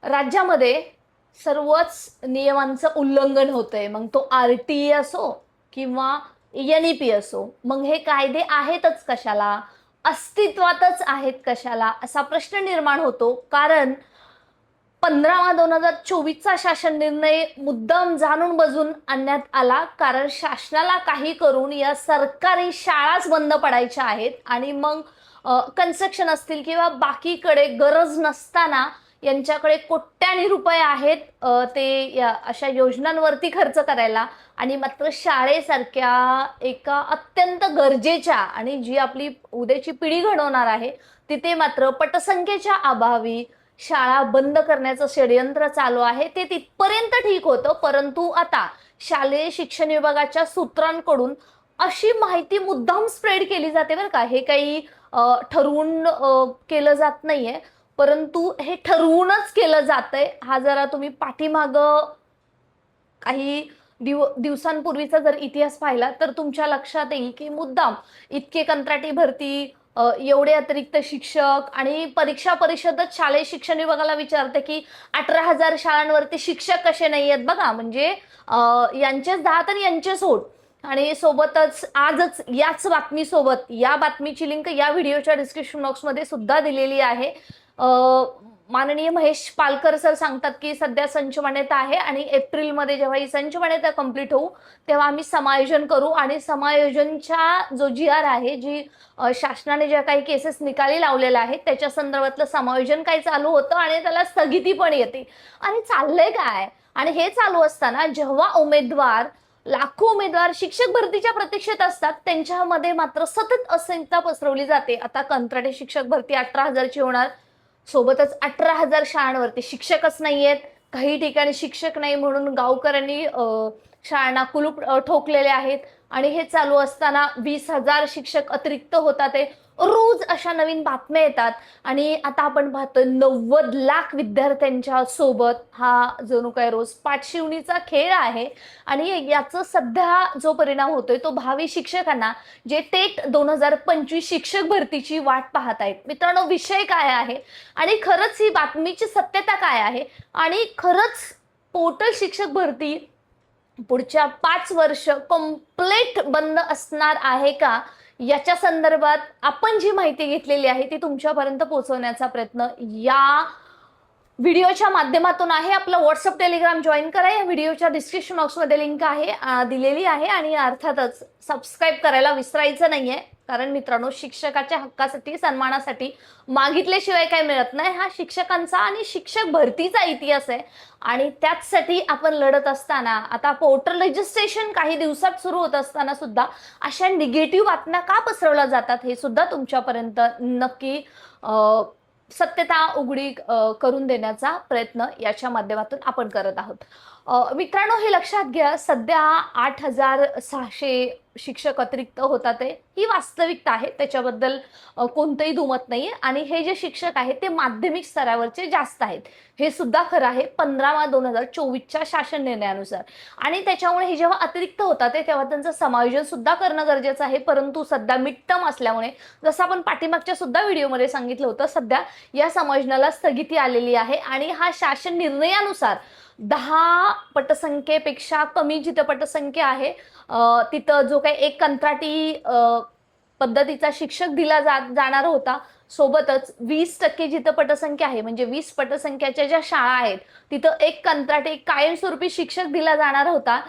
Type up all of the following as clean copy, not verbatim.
राज्यामध्ये सर्वच नियमांचं उल्लंघन होतंय. मग तो आर-टी-ए असो किंवा एन-ई-पी असो. मग हे कायदे आहेतच कशाला? अस्तित्वातच आहेत कशाला? असा प्रश्न निर्माण होतो. कारण 15/2024चा शासन निर्णय मुद्दाम जाणून बजून आणण्यात आला. कारण शासनाला काही करून या सरकारी शाळाच बंद पडायच्या आहेत आणि मग कन्स्ट्रक्शन असतील किंवा बाकीकडे गरज नसताना यांच्याकडे कोट्यानी रुपये आहेत ते या अशा योजनांवरती खर्च करायला. आणि मात्र शाळेसारख्या एका अत्यंत गरजेच्या आणि जी आपली उद्याची पिढी घडवणार आहे तिथे मात्र पटसंख्येच्या अभावी शाळा बंद करण्याचं षडयंत्र चालू आहे. ते तिथपर्यंत ठीक होतं, परंतु आता शालेय शिक्षण विभागाच्या सूत्रांकडून अशी माहिती मुद्दाम स्प्रेड केली जाते बरं का. हे काही ठरवून केलं जात नाहीये, परंतु हे ठरवूनच केलं जातंय. हा जरा तुम्ही पाठीमागं काही दिवसांपूर्वीचा जर इतिहास पाहिला तर तुमच्या लक्षात येईल की मुद्दाम इतके कंत्राटी भरती, एवढे अतिरिक्त शिक्षक आणि परीक्षा परिषदच शालेय शिक्षण विभागाला विचारते की 18,000 शाळांवरती शिक्षक कसे नाही आहेत बघा. म्हणजे यांचेच 10 तर यांचे सोड. आणि सोबतच आजच याच बातमीसोबत या बातमीची लिंक या व्हिडिओच्या डिस्क्रिप्शन बॉक्समध्ये सुद्धा दिलेली आहे. माननीय महेश पालकर सर सांगतात की सध्या संच मान्यता आहे आणि एप्रिलमध्ये जेव्हा ही संच मान्यता कंप्लीट होऊ तेव्हा आम्ही समायोजन करू. आणि समायोजनच्या जो जी-आर आहे, जी शासनाने ज्या काही केसेस निकाली लावलेल्या आहेत त्याच्या संदर्भातलं समायोजन काही चालू होतं आणि त्याला स्थगिती पण येते. आणि चाललंय काय? आणि हे चालू असताना जेव्हा लाखो उमेदवार शिक्षक भरतीच्या प्रतीक्षेत असतात त्यांच्यामध्ये मात्र सतत अस्मिता पसरवली जाते. आता कंत्राटी शिक्षक भरती 18,000ची होणार, सोबतच 18,000 शाळांवरती शिक्षकच नाहीयेत. काही ठिकाणी शिक्षक नाही म्हणून गावकऱ्यांनी शाळांना कुलूप ठोकलेले आहेत. आणि हे चालू असताना 20,000 शिक्षक अतिरिक्त होतात. रोज अशा नवीन बातम्या येतात आणि आता आपण पाहतोय 90 लाख विद्यार्थ्यांच्या सोबत हा जणू काय रोज पाठशिवणीचा खेळ आहे. आणि याचा सध्या जो परिणाम होतोय तो भावी शिक्षकांना जे टेट 2025 शिक्षक भरतीची वाट पाहत आहेत. मित्रांनो, विषय काय आहे आणि खरंच ही बातमीची सत्यता काय आहे आणि खरंच पोर्टल शिक्षक भरती पुढच्या 5 वर्ष कंप्लीट बंद असणार आहे का, याच्या संदर्भात आपण जी माहिती घेतलेली आहे ती तुमच्यापर्यंत पोहोचवण्याचा प्रयत्न या व्हिडिओच्या माध्यमातून आहे. आपलं व्हॉट्सअप टेलिग्राम जॉईन करा. या व्हिडिओच्या डिस्क्रिप्शन बॉक्समध्ये लिंक आहे दिलेली आहे. आणि अर्थातच सबस्क्राईब करायला विसरायचं नाहीये. कारण मित्रांनो, शिक्षकाच्या हक्कासाठी, सन्मानासाठी मागितल्याशिवाय काय मिळत नाही. हा शिक्षकांचा आणि शिक्षक भरतीचा इतिहास आहे आणि त्याचसाठी आपण लढत असताना आता पोर्टल रजिस्ट्रेशन काही दिवसात सुरू होत असताना सुद्धा अशा निगेटिव्ह बातम्या का पसरवल्या जातात हे सुद्धा तुमच्यापर्यंत नक्की सत्यता उघडी करून देण्याचा प्रयत्न याच्या माध्यमातून आपण करत आहोत. मित्रांनो, हे लक्षात घ्या, सध्या 8,600 शिक्षक अतिरिक्त होतात ही वास्तविकता आहे. त्याच्याबद्दल कोणतंही दुमत नाहीये. आणि हे जे शिक्षक आहेत ते माध्यमिक स्तरावरचे जास्त आहेत हे सुद्धा खरं आहे 15/2024च्या शासन निर्णयानुसार. आणि त्याच्यामुळे हे जेव्हा अतिरिक्त होतात तेव्हा त्यांचं समायोजन सुद्धा करणं गरजेचं आहे. परंतु सध्या मिड टर्म असल्यामुळे, जसं आपण पाठीमागच्या सुद्धा व्हिडिओमध्ये सांगितलं होतं, सध्या या समायोजनाला स्थगिती आलेली आहे. आणि हा शासन निर्णयानुसार 10 पटसंख्येपेक्षा कमी जिथं पटसंख्या आहे तिथं जो काही एक कंत्राटी पद्धतीचा शिक्षक दिला जाणार होता, सोबतच 20% जिथं पटसंख्या आहे म्हणजे 20 पटसंख्याच्या ज्या शाळा आहेत तिथं एक कंत्राटी कायमस्वरूपी शिक्षक दिला जाणार होता,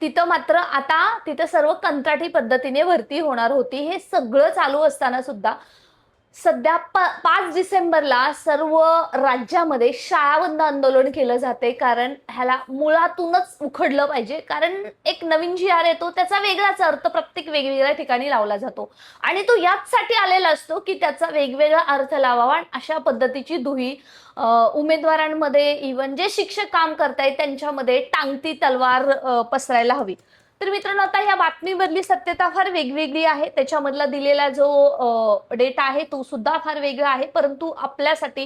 तिथं मात्र आता तिथं सर्व कंत्राटी पद्धतीने भरती होणार होती. हे सगळं चालू असताना सुद्धा सध्या 5 डिसेंबरला सर्व राज्यामध्ये शाळाबंद आंदोलन केलं जाते. कारण ह्याला मुळातूनच उखडलं पाहिजे. कारण एक नवीन जी-आर येतो त्याचा वेगळाच अर्थ प्रत्येक वेगवेगळ्या ठिकाणी लावला जातो आणि तो याचसाठी आलेला असतो की त्याचा वेगवेगळा अर्थ लावावा. अशा पद्धतीची दुही उमेदवारांमध्ये, इव्हन जे शिक्षक काम करतायत त्यांच्यामध्ये टांगती तलवार पसरायला हवी. तर मित्रांनो, आता या बातमीमधली सत्यता फार वेगवेगळी आहे. त्याच्यामधला दिलेला जो डेटा आहे तो सुद्धा फार वेगळा आहे. परंतु आपल्यासाठी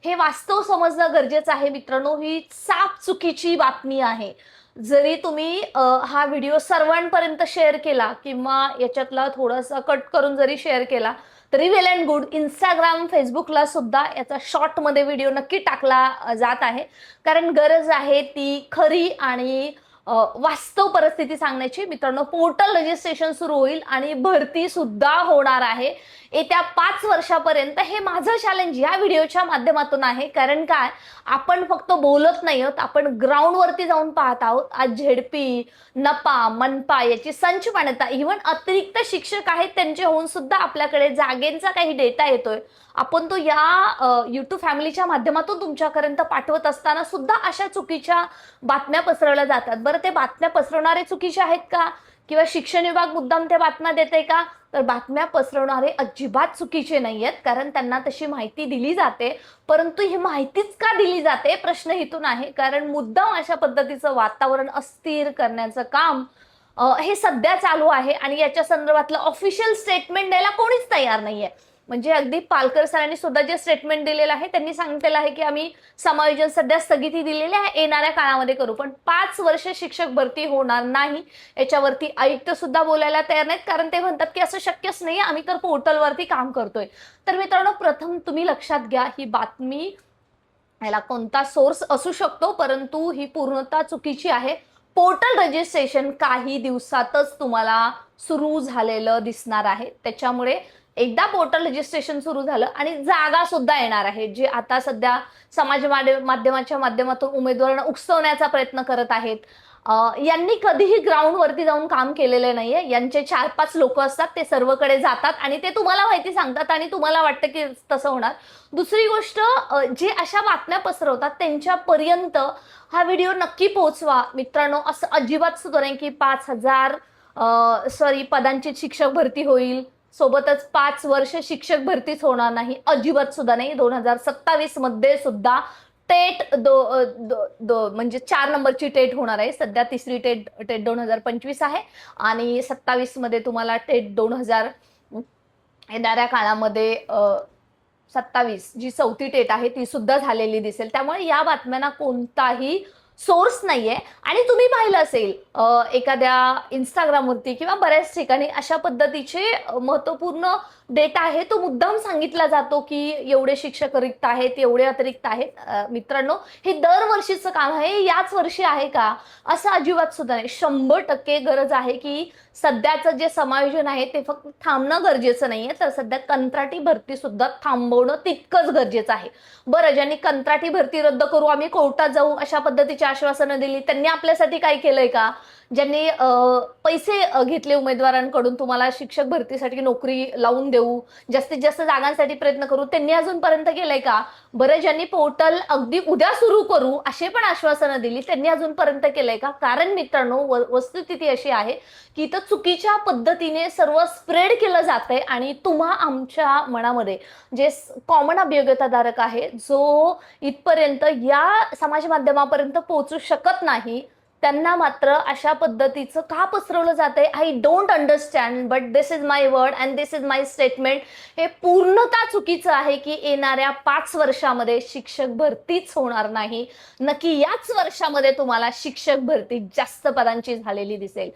हे वास्तव समजणं गरजेचं आहे. मित्रांनो, ही साफ चुकीची बातमी आहे. जरी तुम्ही हा व्हिडिओ सर्वांपर्यंत शेअर केला किंवा याच्यातला थोडासा कट करून जरी शेअर केला तरी वेल अँड गुड. इंस्टाग्राम, फेसबुकला सुद्धा याचा शॉर्टमध्ये व्हिडिओ नक्की टाकला जात आहे, कारण गरज आहे ती खरी आणि वास्तव परिस्थिती सांगण्याची. मित्रांनो, पोर्टल रजिस्ट्रेशन सुरू होईल आणि भरती सुद्धा होणार आहे येत्या 5 वर्षापर्यंत. हे माझं चॅलेंज या व्हिडिओच्या माध्यमातून आहे, कारण काय, आपण फक्त बोलत नाही आहोत, आपण ग्राउंडवरती जाऊन पाहत आहोत. आज झेडपी, नपा, मनपा याची संच मान्यता, इव्हन अतिरिक्त शिक्षक आहेत त्यांचे होऊन सुद्धा आपल्याकडे जागेंचा काही डेटा येतोय. आपण तो या युट्यूब फॅमिलीच्या माध्यमातून तुमच्यापर्यंत पाठवत असताना सुद्धा अशा चुकीच्या बातम्या पसरवल्या जातात. बरं, ते बातम्या पसरवणारे चुकीचे आहेत का, किंवा शिक्षण विभाग मुद्दाम त्या बातम्या देते का? तर बातम्या पसरवणारे अजिबात चुकीचे नाहीयेत, कारण त्यांना तशी माहिती दिली जाते. परंतु ही माहितीच का दिली जाते, प्रश्न इथून आहे. कारण मुद्दाम अशा पद्धतीचं वातावरण अस्थिर करण्याचं काम हे सध्या चालू आहे आणि याच्या संदर्भातलं ऑफिशियल स्टेटमेंट द्यायला कोणीच तयार नाहीये. म्हणजे अगदी पालकर सरांनी सुद्धा जे स्टेटमेंट दिलेलं आहे, त्यांनी सांगितलेलं आहे की आम्ही समायोजन सध्या स्थगिती दिलेली आहे, येणाऱ्या काळामध्ये करू. पण 5 वर्ष शिक्षक भरती होणार नाही याच्यावरती आयुक्त सुद्धा बोलायला तयार नाहीत, कारण ते म्हणतात की असं शक्यच नाही, आम्ही तर पोर्टलवरती काम करतोय. तर मित्रांनो, प्रथम तुम्ही लक्षात घ्या, ही बातमी, याला कोणता सोर्स असू शकतो, परंतु ही पूर्णतः चुकीची आहे. पोर्टल रजिस्ट्रेशन काही दिवसातच तुम्हाला सुरू झालेलं दिसणार आहे. त्याच्यामुळे एकदा पोर्टल रजिस्ट्रेशन सुरू झालं आणि जागा सुद्धा येणार आहे, जे आता सध्या समाज माध्यमाच्या माध्यमातून उमेदवारांना उकसवण्याचा प्रयत्न करत आहेत. यांनी कधीही ग्राउंडवरती जाऊन काम केलेले नाहीये. यांचे 4-5 लोक असतात, ते सर्वकडे जातात आणि ते तुम्हाला माहिती सांगतात आणि तुम्हाला वाटतं की तसं होणार. दुसरी गोष्ट, जे अशा बातम्या पसरवतात त्यांच्यापर्यंत हा व्हिडिओ नक्की पोहोचवा. मित्रांनो, असं अजिबात सुद्धा नाही की 5,000 पदांची शिक्षक भरती होईल, सोबतच 5 वर्ष शिक्षक भरतीच होणार नाही, अजिबात सुद्धा नाही. 2027 मध्ये सुद्धा टेट म्हणजे 4 नंबरची टेट होणार आहे. सध्या तिसरी टेट 2025 आहे आणि 27 मध्ये तुम्हाला टेट 2000 येणाऱ्या काळामध्ये 27 जी 4थी टेट आहे ती सुद्धा झालेली दिसेल. त्यामुळे या बातम्यांना कोणताही सोर्स नाहीये. आणि तुम्ही पाहिलं असेल एखाद्या इंस्टाग्रामवरती किंवा बऱ्याच ठिकाणी अशा पद्धतीचे महत्वपूर्ण डेटा आहे, तो मुद्दाम सांगितला जातो की एवढे शिक्षक रिक्त आहेत, एवढे अतिरिक्त आहेत. मित्रांनो, हे दरवर्षीचं काम आहे, याच वर्षी आहे का, असं अजिबात सुद्धा नाही. 100% गरज आहे की सध्याचं जे समायोजन आहे ते फक्त थांबणं गरजेचं नाहीये, तर सध्या कंत्राटी भरती सुद्धा थांबवणं तितकंच गरजेचं आहे. बरं, ज्यांनी कंत्राटी भरती रद्द करू, आम्ही कोर्टात जाऊ, अशा पद्धतीची आश्वासनं दिली, त्यांनी आपल्यासाठी काय केलंय का? ज्यांनी पैसे घेतले उमेदवारांकडून, तुम्हाला शिक्षक भरतीसाठी नोकरी लावून देऊ, जास्तीत जास्त जागांसाठी प्रयत्न करू, त्यांनी अजूनपर्यंत केलंय का? बरं, ज्यांनी पोर्टल अगदी उद्या सुरू करू असे पण आश्वासनं दिली, त्यांनी अजूनपर्यंत केलंय का? कारण मित्रांनो, वस्तुस्थिती अशी आहे की इथं चुकीच्या पद्धतीने सर्व स्प्रेड केलं जातंय आणि तुम्हा आमच्या मनामध्ये जे कॉमन अभियोग्यताधारक आहे, जो इथपर्यंत या समाज माध्यमापर्यंत पोहोचू शकत नाही, त्यांना मात्र अशा पद्धतीचं का पसरवलं जातंय, I don't understand, but this is my word and this is my statement. हे पूर्णतः चुकीचं आहे की येणाऱ्या 5 वर्षामध्ये शिक्षक भरतीच होणार नाही. नक्की याच वर्षामध्ये तुम्हाला शिक्षक भरती जास्त पदांची झालेली दिसेल.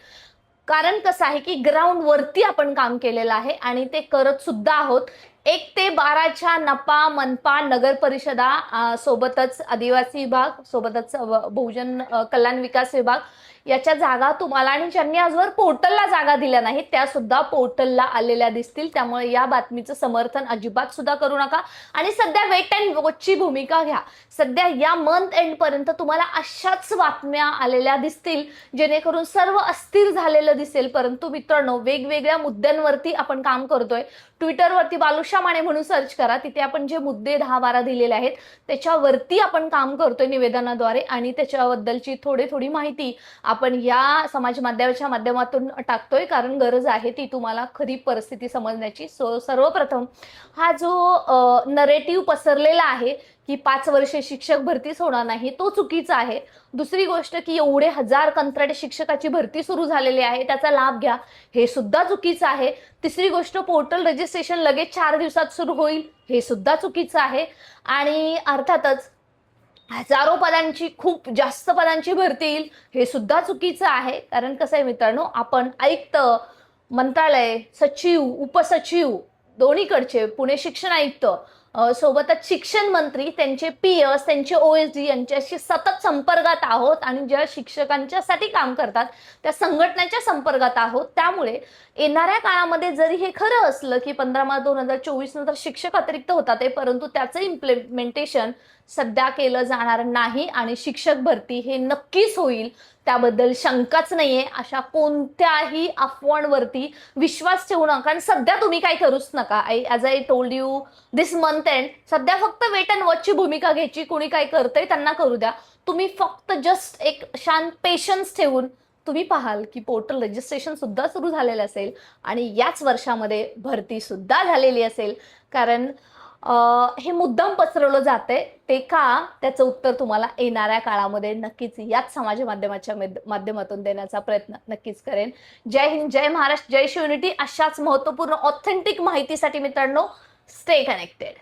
कारण कसं आहे की ग्राउंडवरती आपण काम केलेलं आहे आणि ते करत सुद्धा आहोत. 1 ते 12च्या नपा, मनपा, नगर परिषदा, सोबतच आदिवासी विभाग, सोबतच बहुजन कल्याण विकास विभाग याच्या जागा तुम्हाला, आणि ज्यांनी आजवर पोर्टलला जागा दिल्या नाहीत त्या सुद्धा पोर्टलला आलेल्या दिसतील. त्यामुळे या बातमीचं समर्थन अजिबात सुद्धा करू नका आणि सध्या वेट अँड वॉचची भूमिका घ्या. सध्या या मंथ एंड पर्यंत तुम्हाला अशाच बातम्या आलेल्या दिसतील, जेणेकरून सर्व अस्थिर झालेलं दिसेल. परंतु मित्रांनो, वेगवेगळ्या मुद्द्यांवरती आपण काम करतोय. ट्विटरवरती बालुशा माने म्हणून सर्च करा, तिथे आपण जे मुद्दे 10-12 दिलेले आहेत त्याच्यावरती आपण काम करतोय निवेदनाद्वारे आणि त्याच्याबद्दलची थोडी माहिती आपण या समाज माध्यमाच्या माध्यमातून टाकतोय, कारण गरज आहे ती तुम्हाला खरी परिस्थिती समजण्याची. सर्वप्रथम हा जो नरेटिव्ह पसरलेला आहे की 5 वर्षे शिक्षक भरतीच होणार नाही, तो चुकीचा आहे. दुसरी गोष्ट की एवढे 1000 कंत्राटी शिक्षकाची भरती सुरू झालेली आहे, त्याचा लाभ घ्या, हे सुद्धा चुकीचं आहे. तिसरी गोष्ट, पोर्टल रजिस्ट्रेशन लगेच 4 दिवसात सुरू होईल, हे सुद्धा चुकीचं आहे. आणि अर्थातच हजारो पदांची, खूप जास्त पदांची भरती येईल, हे सुद्धा चुकीचं आहे. कारण कसं आहे मित्रांनो, आपण आयुक्त, मंत्रालय, सचिव, उपसचिव, दोन्हीकडचे पुणे शिक्षण आयुक्त सोबतच शिक्षण मंत्री, त्यांचे पीएस, त्यांचे ओएसडी यांच्याशी सतत संपर्कात आहोत आणि ज्या शिक्षकांच्यासाठी काम करतात त्या संघटनांच्या संपर्कात आहोत. त्यामुळे येणाऱ्या काळामध्ये जरी हे खरं असलं की 15 मार्च 2024 नंतर शिक्षक अतिरिक्त होतात परंतु त्याचं इम्प्लिमेंटेशन सध्या केलं जाणार नाही आणि शिक्षक भरती हे नक्कीच होईल, त्याबद्दल शंकाच नाहीये. अशा कोणत्याही अफवांवरती विश्वास ठेवू नका आणि सध्या तुम्ही काय करूच नका. As I told you this month end, सध्या फक्त वेट अँड वॉचची भूमिका घ्यायची. कोणी काय करतंय त्यांना करू द्या. तुम्ही फक्त जस्ट एक शांत पेशन्स ठेवून तुम्ही पाहाल की पोर्टल रजिस्ट्रेशन सुद्धा सुरू झालेलं असेल आणि याच वर्षामध्ये भरती सुद्धा झालेली असेल. कारण हे मुद्दाम पसरवलं जाते ते का, त्याचं उत्तर तुम्हाला येणाऱ्या काळामध्ये नक्कीच याच समाज माध्यमाच्या माध्यमातून देण्याचा प्रयत्न नक्कीच करेन. जय हिंद, जय महाराष्ट्र, जय शिवयुनिटी. अशाच महत्त्वपूर्ण ऑथेंटिक माहितीसाठी मित्रांनो स्टे कनेक्टेड.